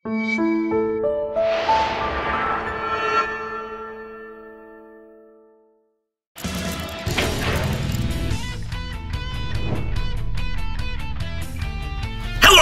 Hello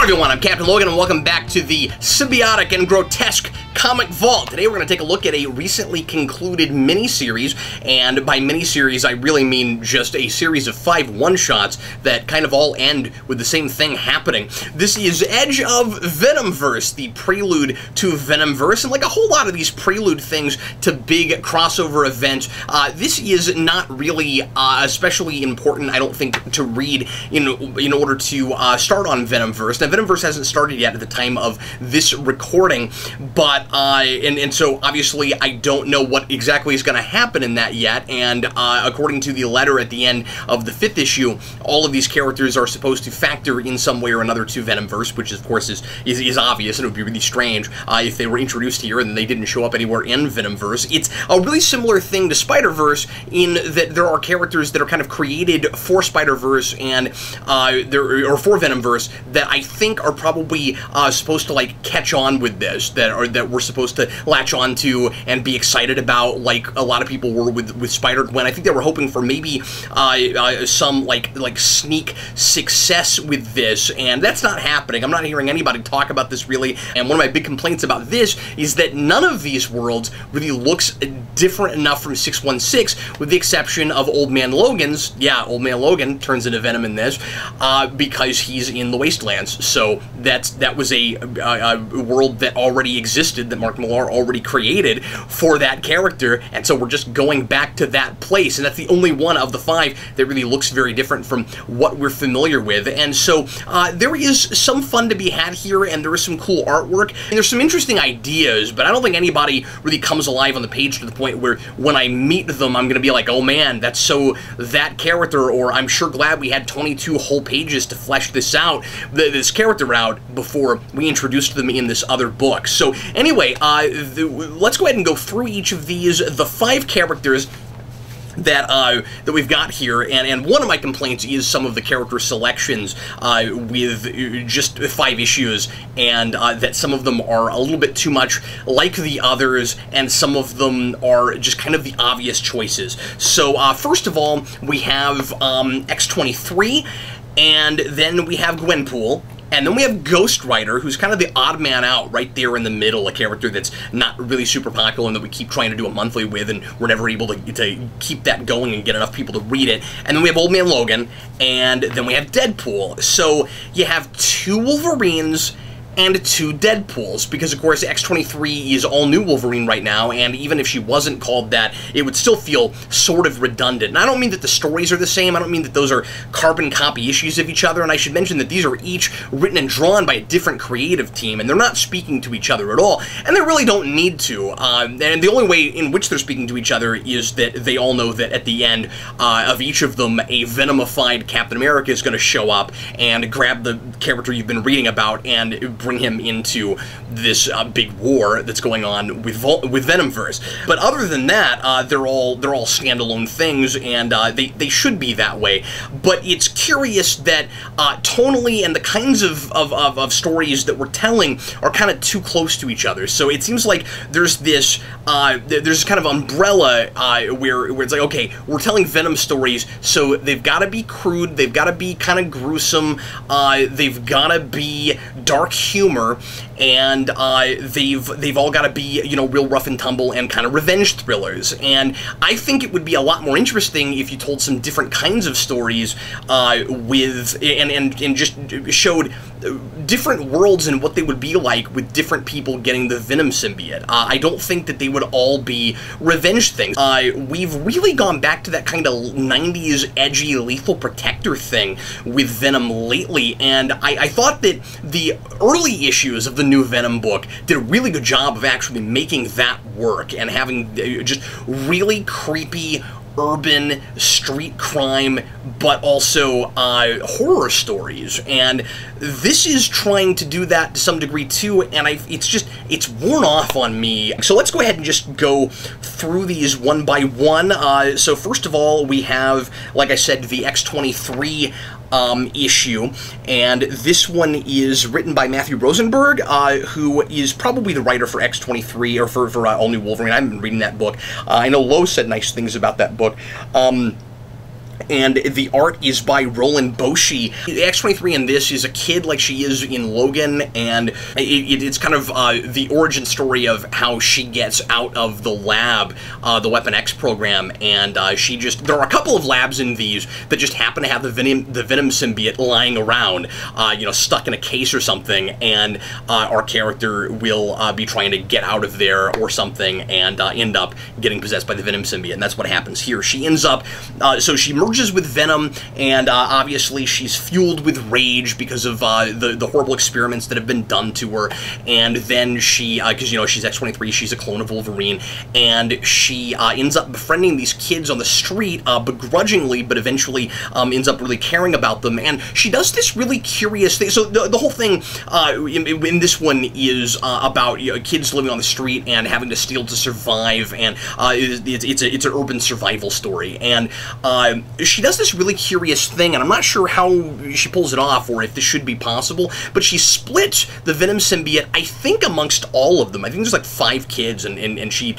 everyone, I'm Captain Logan and welcome back to the symbiotic and grotesque Comic Vault. Today we're going to take a look at a recently concluded miniseries, and by miniseries I really mean just a series of 5 one-shots that kind of all end with the same thing happening. This is Edge of Venomverse, the prelude to Venomverse, and like a whole lot of these prelude things to big crossover events, this is not really especially important, I don't think, to read in order to start on Venomverse. Now, Venomverse hasn't started yet at the time of this recording, but and so obviously I don't know what exactly is going to happen in that yet, and according to the letter at the end of the 5th issue, all of these characters are supposed to factor in some way or another to Venomverse, which of course is obvious, and it would be really strange if they were introduced here and they didn't show up anywhere in Venomverse. It's a really similar thing to Spider-Verse in that there are characters that are kind of created for Spider-Verse and or for Venomverse that I think are probably supposed to like catch on with this, that we're supposed to latch on to and be excited about, like a lot of people were with Spider-Gwen. I think they were hoping for maybe some like sneak success with this, and that's not happening. I'm not hearing anybody talk about this really, and one of my big complaints about this is that none of these worlds really looks different enough from 616, with the exception of Old Man Logan's. Yeah, Old Man Logan turns into Venom in this because he's in the Wastelands. So that was a world that already existed, that Mark Millar already created for that character, and so we're just going back to that place, and that's the only one of the 5 that really looks very different from what we're familiar with. And so there is some fun to be had here, and there is some cool artwork, and there's some interesting ideas, but I don't think anybody really comes alive on the page to the point where when I meet them I'm gonna be like, oh man, that's so that character, or I'm sure glad we had 22 whole pages to flesh this out, this character out, before we introduced them in this other book. So anyway, let's go ahead and go through each of these, the 5 characters that we've got here, and one of my complaints is some of the character selections with just 5 issues, and that some of them are a little bit too much like the others, and some of them are just kind of the obvious choices. So first of all, we have X-23, and then we have Gwenpool. And then we have Ghost Rider, who's kind of the odd man out right there in the middle, a character that's not really super popular and that we keep trying to do a monthly with, and we're never able to keep that going and get enough people to read it. And then we have Old Man Logan, and then we have Deadpool. So you have 2 Wolverines and 2 Deadpools, because of course X-23 is all new Wolverine right now, and even if she wasn't called that, it would still feel sort of redundant. And I don't mean that the stories are the same, I don't mean that those are carbon copy issues of each other, and I should mention that these are each written and drawn by a different creative team, and they're not speaking to each other at all, and they really don't need to. And the only way in which they're speaking to each other is that they all know that at the end of each of them, a Venomified Captain America is going to show up and grab the character you've been reading about and bring him into this big war that's going on with Venomverse. But other than that, they're all standalone things, and they should be that way. But it's curious that tonally and the kinds of stories that we're telling are kind of too close to each other. So it seems like there's this kind of umbrella where it's like, okay, we're telling Venom stories, so they've got to be crude, they've got to be kind of gruesome, they've got to be dark humor, and they've all got to be, you know, real rough and tumble and kind of revenge thrillers. And I think it would be a lot more interesting if you told some different kinds of stories with and just showed different worlds and what they would be like with different people getting the Venom symbiote. I don't think that they would all be revenge things. We've really gone back to that kind of 90s edgy Lethal Protector thing with Venom lately, and I thought that the early issues of the new Venom book did a really good job of actually making that work and having just really creepy urban street crime, but also horror stories, and this is trying to do that to some degree too, and it's worn off on me. So let's go ahead and just go through these one by one. So first of all, we have, like I said, the X-23 issue, and this one is written by Matthew Rosenberg, who is probably the writer for X-23, or for All New Wolverine. I haven't been reading that book. I know Lowe said nice things about that book. And the art is by Roland Boshi. X-23 in this is a kid like she is in Logan, and it's kind of the origin story of how she gets out of the lab, the Weapon X program, and there are a couple of labs in these that just happen to have the Venom symbiote lying around, you know, stuck in a case or something, and our character will be trying to get out of there or something, and end up getting possessed by the Venom symbiote, and that's what happens here. She ends up, so she merges with Venom, and obviously she's fueled with rage because of the horrible experiments that have been done to her, and then she, because, you know, she's X-23, she's a clone of Wolverine, and she ends up befriending these kids on the street, begrudgingly, but eventually ends up really caring about them, and she does this really curious thing. So the whole thing in this one is about, you know, kids living on the street and having to steal to survive, and it's an urban survival story, and she does this really curious thing, and I'm not sure how she pulls it off or if this should be possible, but she splits the Venom symbiote, I think, amongst all of them. I think there's like 5 kids, and she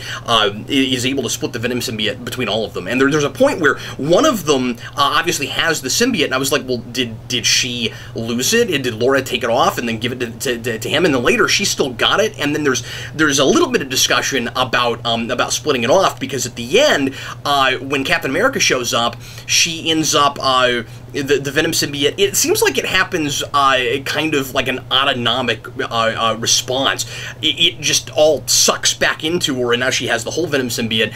is able to split the Venom symbiote between all of them. And there's a point where one of them obviously has the symbiote, and I was like, well, did she lose it? Did Laura take it off and then give it to him? And then later she still got it, and then there's a little bit of discussion about splitting it off, because at the end, when Captain America shows up, she ends up, the Venom symbiote, it seems like it happens kind of like an autonomic response. It just all sucks back into her, and now she has the whole Venom symbiote,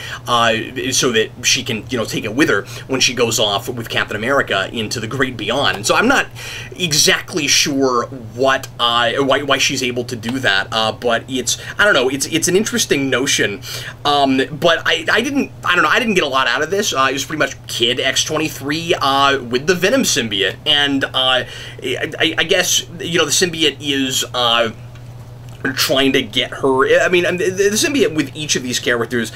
so that she can, you know, take it with her when she goes off with Captain America into the great beyond. And so I'm not exactly sure what why she's able to do that, but I don't know, it's an interesting notion. But I didn't get a lot out of this. It was pretty much Kid X-23 with the Venom symbiote, and I guess, you know, the symbiote is trying to get her. I mean, the symbiote with each of these characters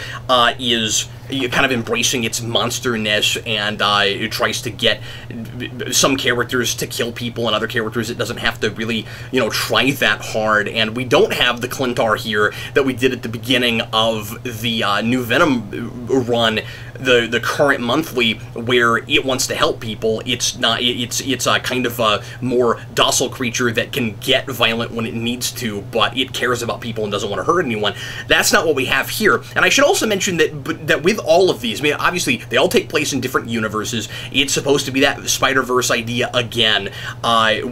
is kind of embracing its monsterness, and it tries to get some characters to kill people, and other characters it doesn't have to really, you know, try that hard. And we don't have the Clintar here that we did at the beginning of the new Venom run, the current monthly, where it wants to help people. It's not. It's a kind of a more docile creature that can get violent when it needs to, but it cares about people and doesn't want to hurt anyone. That's not what we have here. And I should also mention that with all of these, I mean, obviously they all take place in different universes. It's supposed to be that Spider-Verse idea again,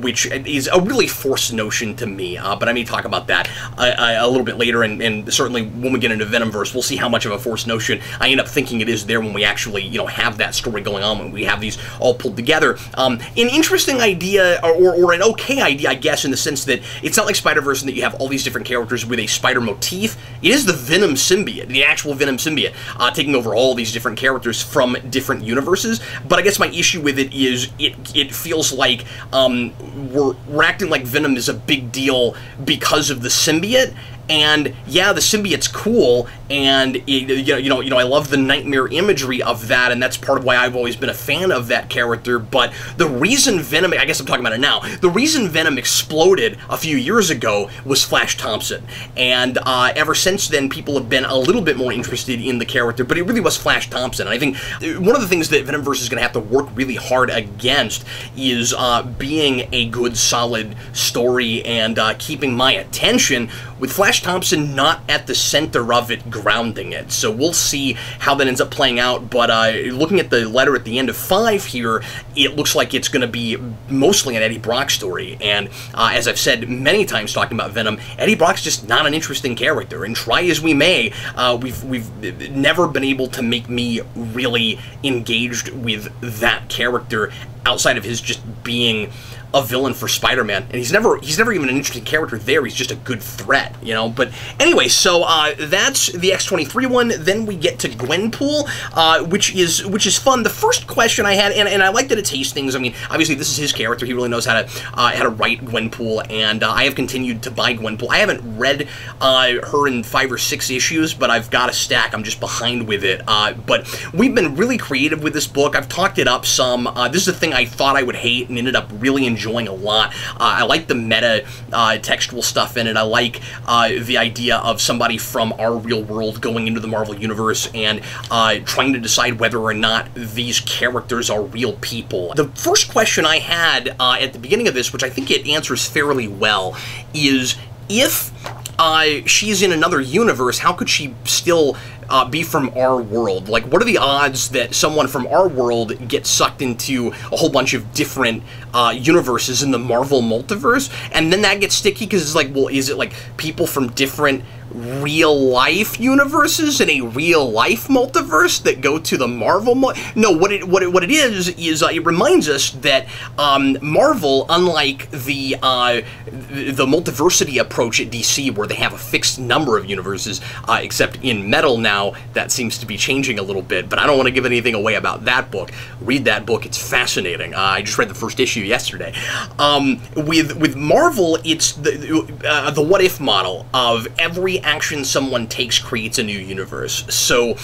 which is a really forced notion to me. But I may talk about that a little bit later, and certainly when we get into Venomverse, we'll see how much of a forced notion I end up thinking it is there when we actually, you know, have that story going on, when we have these all pulled together. An interesting idea, or an okay idea, I guess, in the sense that it's not like Spider-Verse in that you have all these different characters with a spider motif. It is the Venom symbiote, the actual Venom symbiote, taking over all these different characters from different universes. But I guess my issue with it is it feels like we're acting like Venom is a big deal because of the symbiote. And yeah, the symbiote's cool, and you know, I love the nightmare imagery of that, and that's part of why I've always been a fan of that character. But the reason Venom, I guess I'm talking about it now, the reason Venom exploded a few years ago was Flash Thompson, and ever since then, people have been a little bit more interested in the character. But it really was Flash Thompson, and I think one of the things that Venomverse is going to have to work really hard against is being a good, solid story and keeping my attention, with Flash Thompson not at the center of it, grounding it. So we'll see how that ends up playing out, but looking at the letter at the end of 5 here, it looks like it's going to be mostly an Eddie Brock story, and as I've said many times talking about Venom, Eddie Brock's just not an interesting character, and try as we may, we've never been able to make me really engaged with that character outside of his just being a villain for Spider-Man, and he's never even an interesting character there. He's just a good threat, you know. But anyway, so that's the X-23 one. Then we get to Gwenpool, which is fun. The first question I had, and I like that it's Hastings. I mean, obviously this is his character. He really knows how to write Gwenpool, and I have continued to buy Gwenpool. I haven't read her in 5 or 6 issues, but I've got a stack. I'm just behind with it. But we've been really creative with this book. I've talked it up some. This is the thing something I thought I would hate and ended up really enjoying a lot. I like the meta textual stuff in it. I like the idea of somebody from our real world going into the Marvel Universe and trying to decide whether or not these characters are real people. The first question I had at the beginning of this, which I think it answers fairly well, is if she's in another universe, how could she still be from our world? Like, what are the odds that someone from our world gets sucked into a whole bunch of different universes in the Marvel multiverse? And then that gets sticky because it's like, well, is it like people from different real-life universes in a real-life multiverse that go to the Marvel No, what it is it reminds us that Marvel, unlike the multiversity approach at DC, where they have a fixed number of universes, except in Metal now, that seems to be changing a little bit, but I don't want to give anything away about that book. Read that book, it's fascinating. I just read the first issue yesterday. With Marvel, it's the what-if model of every action someone takes creates a new universe. So,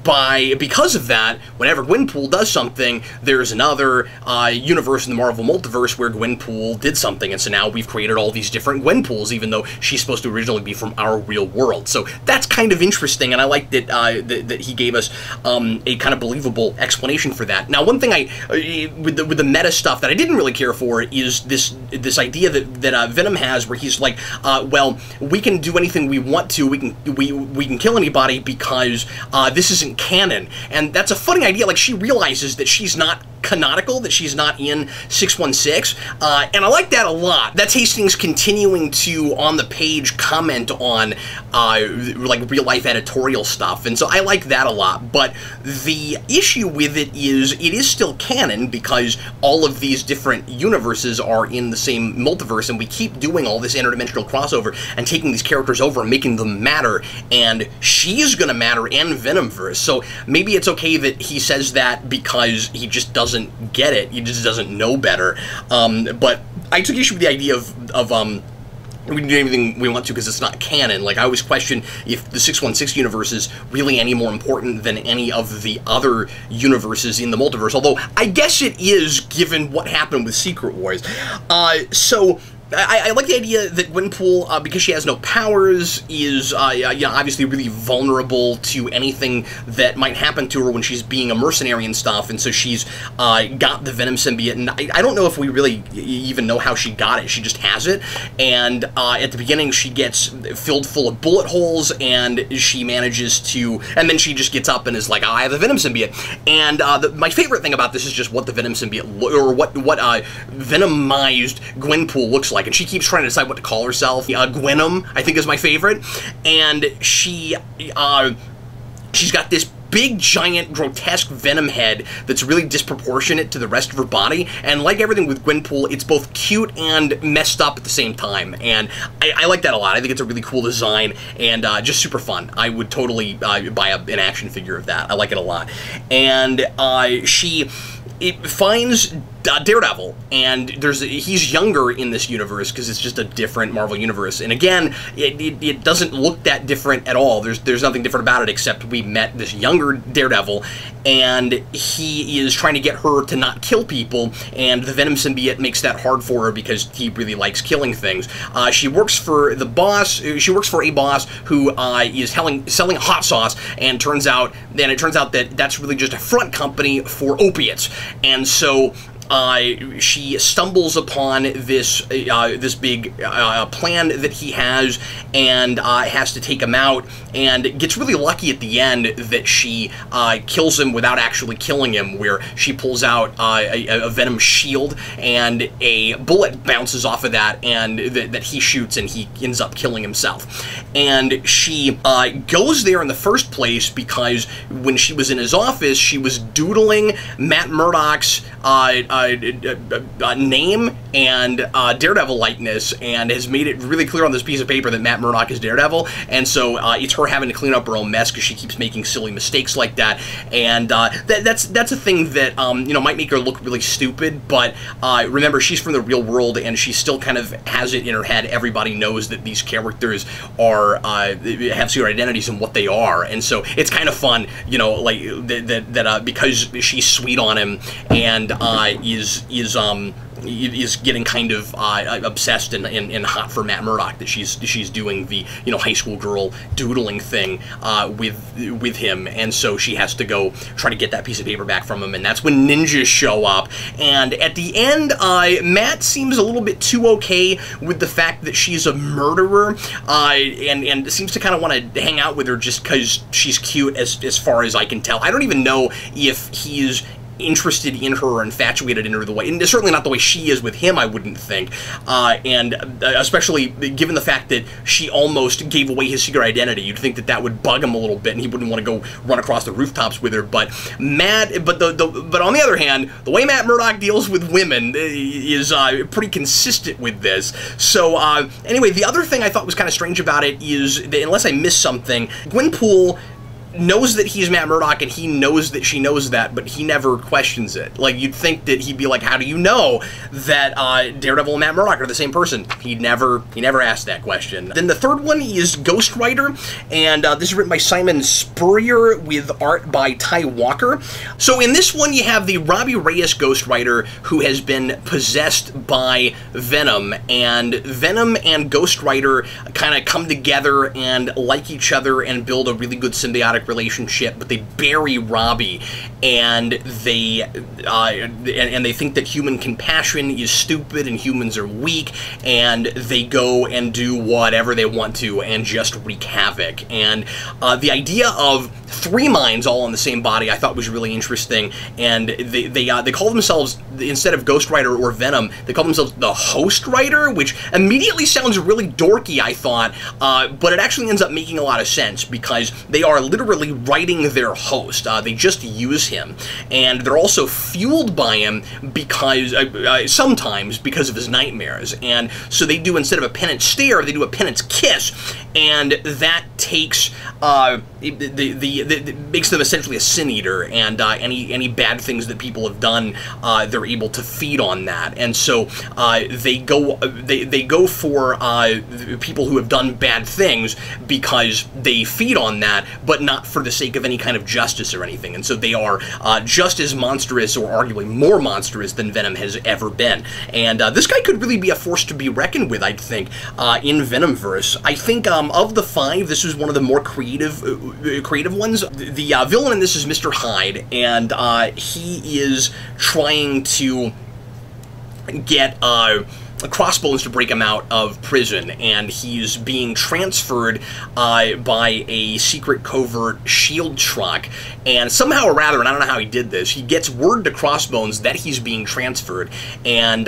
because of that, whenever Gwenpool does something, there's another universe in the Marvel multiverse where Gwenpool did something, and so now we've created all these different Gwenpools, even though she's supposed to originally be from our real world. So that's kind of interesting, and I like that that he gave us a kind of believable explanation for that. Now, one thing with the meta stuff that I didn't really care for is this idea that Venom has, where he's like, well, we can do anything we want to, we can kill anybody because this isn't canon. And that's a funny idea. Like, she realizes that she's not canonical, that she's not in 616, and I like that a lot. That's Hastings continuing to, on the page, comment on like real-life editorial stuff, and so I like that a lot. But the issue with it is still canon, because all of these different universes are in the same multiverse, and we keep doing all this interdimensional crossover and taking these characters over and making them matter, and she's gonna matter in Venomverse. So maybe it's okay that he says that because he just doesn't get it, he just doesn't know better. But I took issue with the idea of we can do anything we want to because it's not canon. Like, I always question if the 616 universe is really any more important than any of the other universes in the multiverse, although I guess it is, given what happened with Secret Wars. So I like the idea that Gwenpool, because she has no powers, is you know, obviously really vulnerable to anything that might happen to her when she's being a mercenary and stuff, and so she's got the Venom symbiote, and I don't know if we really even know how she got it. She just has it, and at the beginning she gets filled full of bullet holes, and she manages to, and then she just gets up and is like, oh, I have the Venom symbiote. And my favorite thing about this is just what the Venom symbiote, or what venomized Gwenpool looks like. And she keeps trying to decide what to call herself. Gwenom, I think, is my favorite. And she's got this big, giant, grotesque venom head that's really disproportionate to the rest of her body. And like everything with Gwenpool, it's both cute and messed up at the same time. And I like that a lot. I think it's a really cool design and just super fun. I would totally buy an action figure of that. I like it a lot. And it finds Daredevil, and he's younger in this universe because it's just a different Marvel universe. And again, it doesn't look that different at all. There's nothing different about it except we met this younger Daredevil, and he is trying to get her to not kill people, and the Venom symbiote makes that hard for her because he really likes killing things. She works for the boss. She works for a boss who is selling hot sauce, and it turns out that that's really just a front company for opiates. And so she stumbles upon this big plan that he has, and has to take him out, and gets really lucky at the end that she kills him without actually killing him, where she pulls out a venom shield, and a bullet bounces off of that, and that he shoots, and he ends up killing himself. And she goes there in the first place because when she was in his office, she was doodling Matt Murdock's name and Daredevil likeness, and has made it really clear on this piece of paper that Matt Murdock is Daredevil, and so it's her having to clean up her own mess because she keeps making silly mistakes like that, and that's a thing that you know, might make her look really stupid, but remember, she's from the real world, and she still kind of has it in her head. Everybody knows that these characters are have secret identities and what they are, and so it's kind of fun, you know, like that because she's sweet on him and is getting kind of obsessed and hot for Matt Murdock, that she's doing the, you know, high school girl doodling thing with him, and so she has to go try to get that piece of paper back from him, and that's when ninjas show up. And at the end, Matt seems a little bit too okay with the fact that she's a murderer, and seems to kind of want to hang out with her just because she's cute, as far as I can tell. I don't even know if he's interested in her or infatuated in her the way, and certainly not the way she is with him, I wouldn't think, and especially given the fact that she almost gave away his secret identity, you'd think that that would bug him a little bit and he wouldn't want to go run across the rooftops with her. But but on the other hand, the way Matt Murdock deals with women is pretty consistent with this. So anyway, the other thing I thought was kind of strange about it is that, unless I missed something, Gwenpool knows that he's Matt Murdock, and he knows that she knows that, but he never questions it. Like, you'd think that he'd be like, how do you know that Daredevil and Matt Murdock are the same person? He never asked that question. Then the third one is Ghost Rider, and this is written by Simon Spurrier with art by Ty Walker. So in this one, you have the Robbie Reyes Ghost Rider who has been possessed by Venom, and Venom and Ghost Rider kind of come together and like each other and build a really good symbiotic relationship, but they bury Robbie, and they think that human compassion is stupid and humans are weak, and they go and do whatever they want to and just wreak havoc. And the idea of three minds all in the same body I thought was really interesting, and they call themselves, instead of Ghost Rider or Venom, they call themselves the Host Rider, which immediately sounds really dorky, I thought, but it actually ends up making a lot of sense, because they are literally writing their host. They just use him, and they're also fueled by him because sometimes because of his nightmares, and so they do, instead of a penance stare, they do a penance kiss, and that takes it makes them essentially a sin eater, and any bad things that people have done, they're able to feed on that, and so they go for people who have done bad things because they feed on that, but not for the sake of any kind of justice or anything. And so they are just as monstrous, or arguably more monstrous, than Venom has ever been. And this guy could really be a force to be reckoned with, I'd think, in Venomverse. I think of the five, this is one of the more creative ones. The villain in this is Mr. Hyde, and he is trying to get Crossbones to break him out of prison, and he's being transferred by a secret covert shield truck, and somehow or rather, and I don't know how he did this, he gets word to Crossbones that he's being transferred, and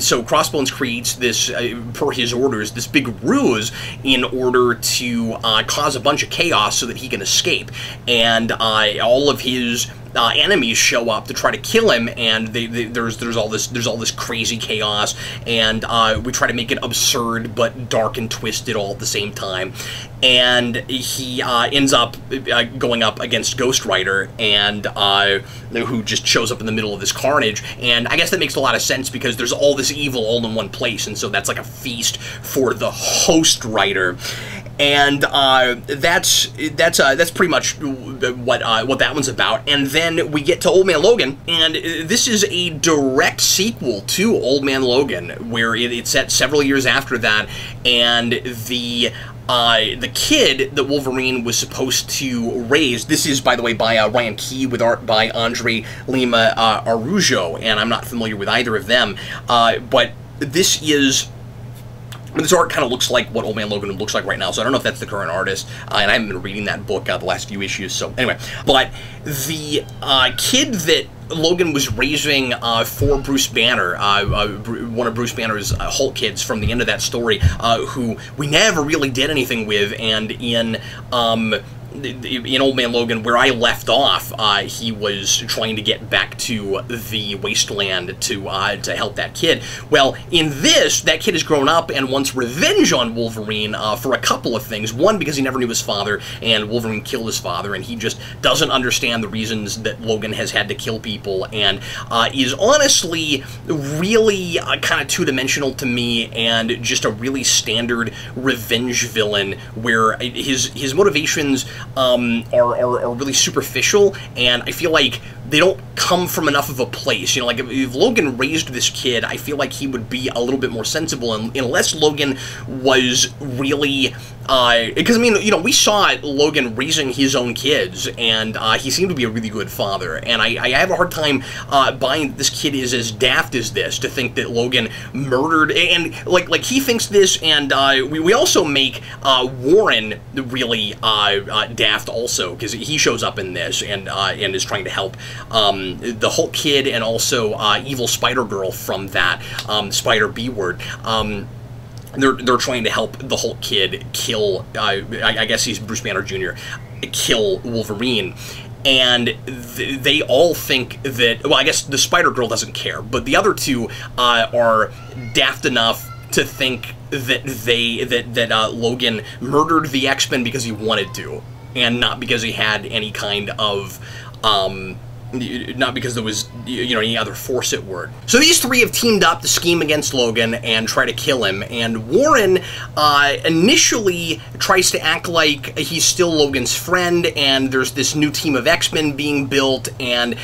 so Crossbones creates this, per his orders, this big ruse in order to cause a bunch of chaos so that he can escape, and all of his enemies show up to try to kill him, and there's all this crazy chaos, and we try to make it absurd but dark and twisted all at the same time, and he ends up going up against Ghost Rider, and who just shows up in the middle of this carnage, and I guess that makes a lot of sense because there's all this evil all in one place, and so that's like a feast for the Host Rider. And that's pretty much what that one's about. And then we get to Old Man Logan, and this is a direct sequel to Old Man Logan, where it's set several years after that, and the kid that Wolverine was supposed to raise, this is, by the way, by Ryan Key with art by Andre Lima Arujo, and I'm not familiar with either of them, but this art kind of looks like what Old Man Logan looks like right now, so I don't know if that's the current artist, and I haven't been reading that book the last few issues, so anyway. But the kid that Logan was raising for Bruce Banner, one of Bruce Banner's Hulk kids from the end of that story, who we never really did anything with, and in in Old Man Logan, where I left off, he was trying to get back to the wasteland to help that kid. Well, in this, that kid has grown up and wants revenge on Wolverine for a couple of things. One, because he never knew his father, and Wolverine killed his father, and he just doesn't understand the reasons that Logan has had to kill people, and is honestly really kind of two-dimensional to me, and just a really standard revenge villain, where his motivations are really superficial, and I feel like they don't come from enough of a place. You know, like if Logan raised this kid, I feel like he would be a little bit more sensible, and unless Logan was really, because I mean, you know, we saw Logan raising his own kids, and he seemed to be a really good father, and I have a hard time buying that this kid is as daft as this, to think that Logan murdered, and like he thinks this, and we also make Warren really daft also, because he shows up in this, and is trying to help the Hulk kid, and also evil Spider-Girl from that, Spider B-word. They're trying to help the Hulk kid kill, I guess he's Bruce Banner Jr., kill Wolverine. And they all think that, well, I guess the Spider-Girl doesn't care, but the other two are daft enough to think that Logan murdered the X-Men because he wanted to, and not because he had any kind of not because there was, you know, any other force at work. So these three have teamed up to scheme against Logan and try to kill him, and Warren initially tries to act like he's still Logan's friend, and there's this new team of X-Men being built, and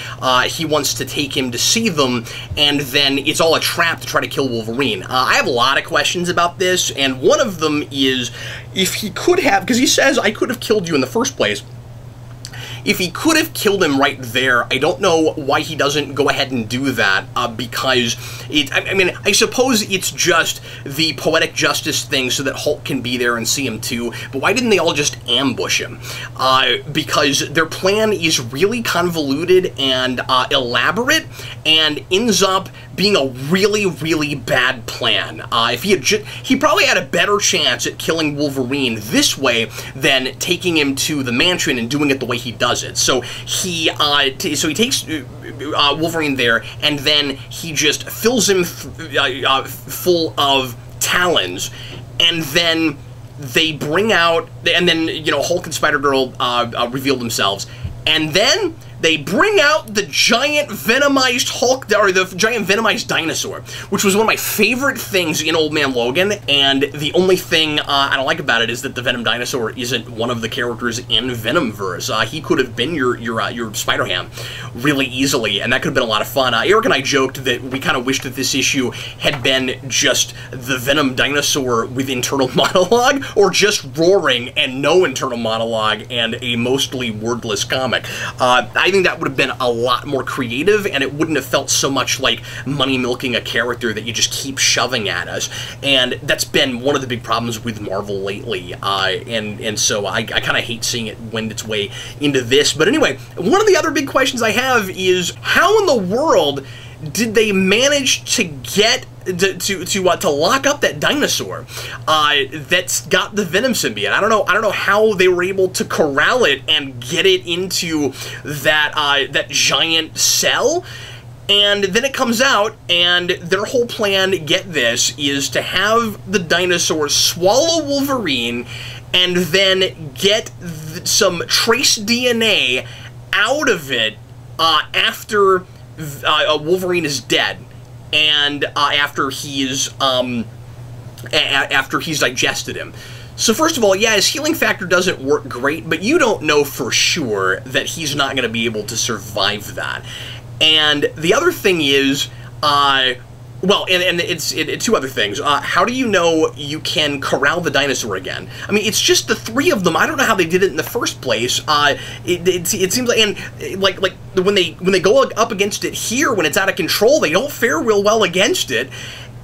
he wants to take him to see them, and then it's all a trap to try to kill Wolverine. I have a lot of questions about this, and one of them is, if he could have, because he says, I could have killed you in the first place. If he could have killed him right there, I don't know why he doesn't go ahead and do that, because I mean, I suppose it's just the poetic justice thing so that Hulk can be there and see him too, but why didn't they all just ambush him? Because their plan is really convoluted and elaborate, and ends up being a really, really bad plan. If he had he probably had a better chance at killing Wolverine this way than taking him to the mansion and doing it the way he does it. So he takes Wolverine there, and then he just fills him full of talons, and then they bring out, and then, you know, Hulk and Spider-Girl reveal themselves, and then they bring out the giant venomized Hulk, or the giant venomized dinosaur, which was one of my favorite things in Old Man Logan, and the only thing I don't like about it is that the Venom dinosaur isn't one of the characters in Venomverse. He could have been your Spider-Ham really easily, and that could have been a lot of fun. Eric and I joked that we kind of wished that this issue had been just the Venom dinosaur with internal monologue, or just roaring and no internal monologue and a mostly wordless comic. I think that would have been a lot more creative, and it wouldn't have felt so much like money milking a character that you just keep shoving at us. And that's been one of the big problems with Marvel lately, and so I kind of hate seeing it wend its way into this. But anyway, one of the other big questions I have is, how in the world did they manage to get to lock up that dinosaur that's got the Venom symbiote? I don't know how they were able to corral it and get it into that giant cell. And then it comes out, and their whole plan, get this, is to have the dinosaur swallow Wolverine, and then get some trace DNA out of it after Wolverine is dead, and after he's digested him. So first of all, yeah, his healing factor doesn't work great, but you don't know for sure that he's not going to be able to survive that. And the other thing is, well, and it's two other things. How do you know you can corral the dinosaur again? I mean, it's just the three of them. I don't know how they did it in the first place. It seems like, and like when they go up against it here, when it's out of control, they don't fare real well against it.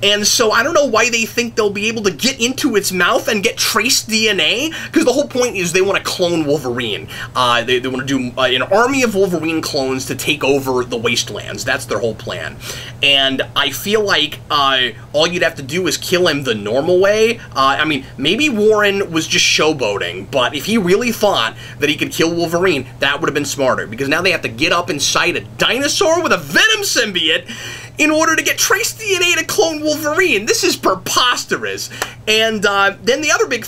and so I don't know why they think they'll be able to get into its mouth and get trace DNA, because the whole point is they want to clone Wolverine. They want to do an army of Wolverine clones to take over the Wastelands. That's their whole plan. And I feel like all you'd have to do is kill him the normal way. I mean, maybe Warren was just showboating, but if he really thought that he could kill Wolverine, that would have been smarter, because now they have to get up inside a dinosaur with a Venom symbiote in order to get trace DNA to clone Wolverine. This is preposterous. And then the other big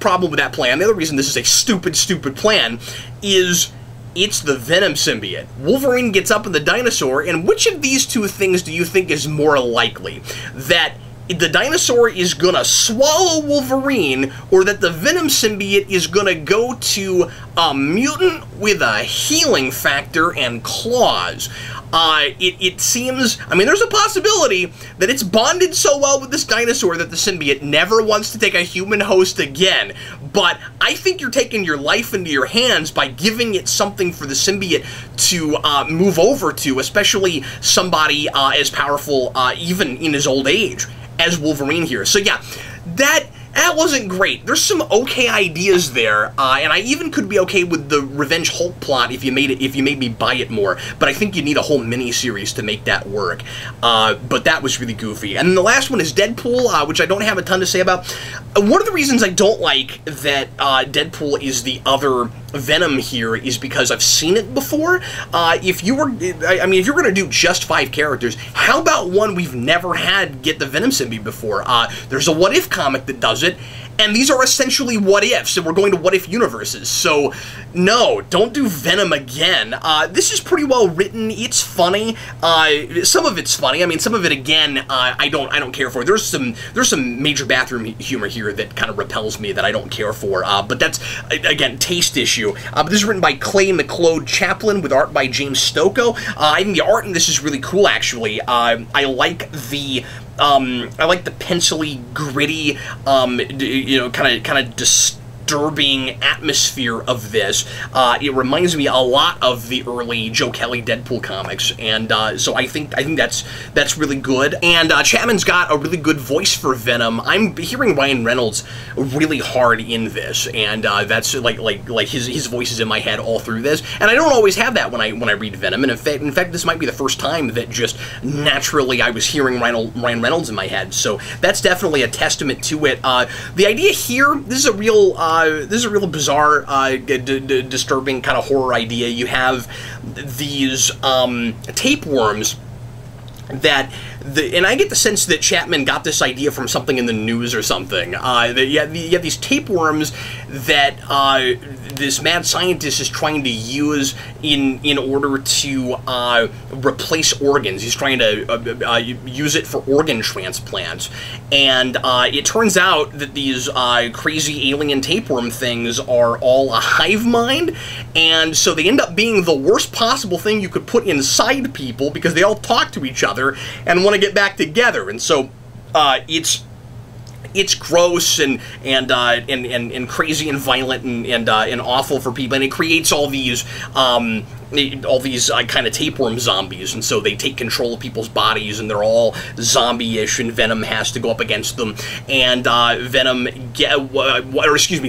problem with that plan, the other reason this is a stupid plan, is it's the Venom symbiote. Wolverine gets up in the dinosaur, and which of these two things do you think is more likely? That the dinosaur is gonna swallow Wolverine, or that the Venom symbiote is gonna go to a mutant with a healing factor and claws? It seems, I mean, there's a possibility that it's bonded so well with this dinosaur that the symbiote never wants to take a human host again. But I think you're taking your life into your hands by giving it something for the symbiote to move over to, especially somebody as powerful, even in his old age, as Wolverine here. So yeah, that wasn't great. There's some okay ideas there, and I even could be okay with the Revenge Hulk plot if you made me buy it more. But I think you need a whole mini-series to make that work. But that was really goofy. And the last one is Deadpool, which I don't have a ton to say about. One of the reasons I don't like that Deadpool is the other Venom here is because I've seen it before. If you're going to do just 5 characters, how about one we've never had get the Venom symbiote before? There's a What If comic that does it, and these are essentially what ifs, and we're going to what if universes. So no, don't do Venom again. This is pretty well written. It's funny. Some of it's funny. I mean, some of it again, I don't care for. There's some major bathroom humor here that kind of repels me, that I don't care for. But that's again taste issue. But this is written by Clay McLeod Chaplin with art by James Stocco. I think the art in this is really cool, actually. I like the pencily, gritty, kind of disturbing atmosphere of this. It reminds me a lot of the early Joe Kelly Deadpool comics, and so I think that's really good. And Chapman's got a really good voice for Venom. I'm hearing Ryan Reynolds really hard in this, and that's like his voice is in my head all through this. And I don't always have that when I read Venom. And in fact, this might be the first time that just naturally I was hearing Ryan Reynolds in my head. So that's definitely a testament to it. The idea here, this is a real bizarre, disturbing kind of horror idea. You have these tapeworms that and I get the sense that Chapman got this idea from something in the news or something. You have these tapeworms that this mad scientist is trying to use in order to replace organs. He's trying to use it for organ transplants. And it turns out that these crazy alien tapeworm things are all a hive mind, and so they end up being the worst possible thing you could put inside people, because they all talk to each other and want to get back together. And so it's gross and crazy and violent and awful for people, and it creates all these kind of tapeworm zombies, and so they take control of people's bodies, and they're all zombie-ish, and Venom has to go up against them, and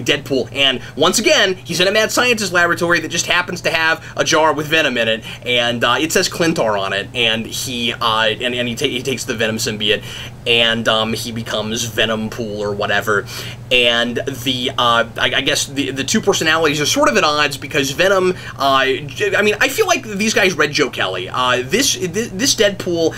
Deadpool, and once again, he's in a mad scientist laboratory that just happens to have a jar with Venom in it, and it says Clintar on it, and he takes the Venom symbiote, and he becomes Venom Pool or whatever, and I guess the two personalities are sort of at odds, because Venom, I feel like these guys read Joe Kelly. This Deadpool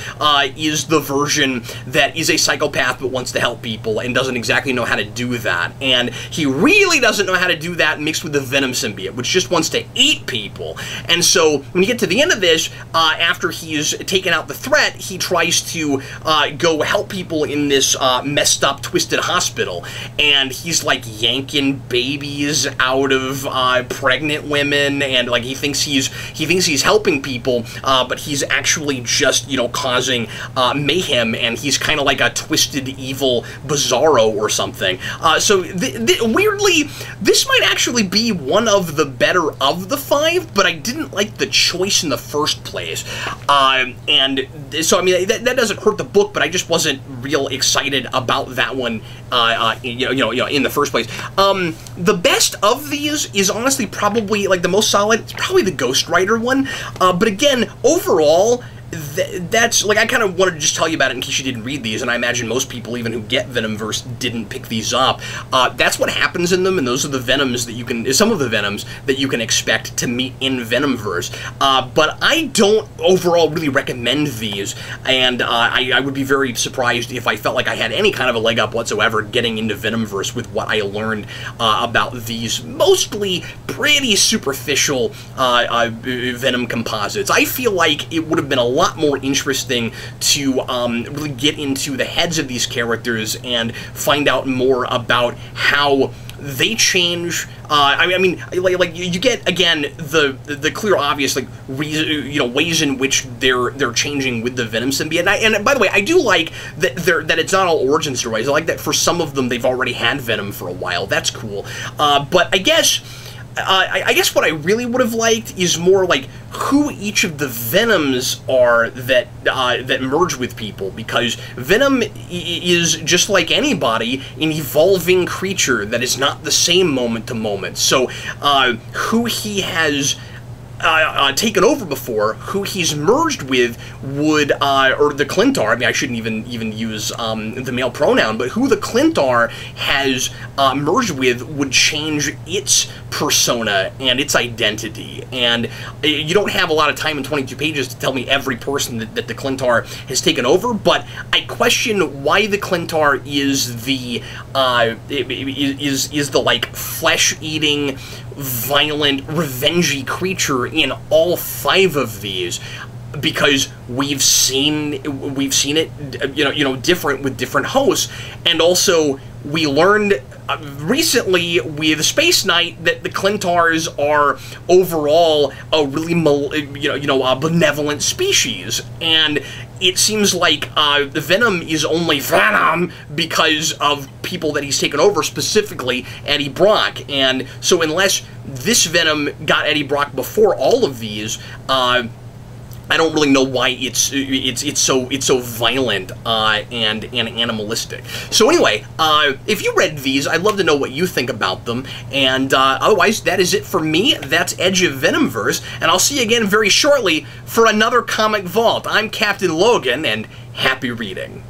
is the version that is a psychopath but wants to help people and doesn't exactly know how to do that. And he really doesn't know how to do that mixed with the Venom symbiote, which just wants to eat people. And so when you get to the end of this, after he's taken out the threat, he tries to go help people in this messed up, twisted hospital. And he's like yanking babies out of pregnant women, and like he thinks he's he thinks he's helping people, but he's actually just, you know, causing mayhem, and he's kind of like a twisted, evil Bizarro or something. So weirdly, this might actually be one of the better of the 5, but I didn't like the choice in the first place. And so, I mean, that doesn't hurt the book, but I just wasn't real excited about that one, you know, in the first place. The best of these is honestly probably, like, the most solid. It's probably the Ghost Rider one. But again, overall, that's, like, I kind of wanted to just tell you about it in case you didn't read these, and I imagine most people, even who get Venomverse, didn't pick these up. That's what happens in them, and those are the Venoms that you can, some of the Venoms that you can expect to meet in Venomverse. But I don't overall really recommend these, and I would be very surprised if I felt like I had any kind of a leg up whatsoever getting into Venomverse with what I learned about these mostly pretty superficial Venom composites. I feel like it would have been a lot more interesting to really get into the heads of these characters and find out more about how they change. I mean, like you get, again, the clear, obvious, like, reason, you know, ways in which they're changing with the Venom symbiote. And by the way, I do like that it's not all origin stories. I like that for some of them they've already had Venom for a while. That's cool. But I guess what I really would have liked is more like who each of the Venoms are that that merge with people, because Venom is, just like anybody, an evolving creature that is not the same moment to moment. So who he has taken over before, who he's merged with would, or the Clintar, I mean, I shouldn't even use the male pronoun, but who the Clintar has merged with would change its persona and its identity. And you don't have a lot of time in 22 pages to tell me every person that the Clintar has taken over, but I question why the Clintar is the like flesh-eating, violent, revengey creature in all 5 of these, because we've seen it, you know, different with different hosts. And also we learned recently with Space Knight that the Clintars are overall a really benevolent species, and it seems like the Venom is only Venom because of people that he's taken over, specifically Eddie Brock. And so unless this Venom got Eddie Brock before all of these, I don't really know why it's so violent and animalistic. So anyway, if you read these, I'd love to know what you think about them. And otherwise, that is it for me. That's Edge of Venomverse, and I'll see you again very shortly for another Comic Vault. I'm Captain Logan, and happy reading.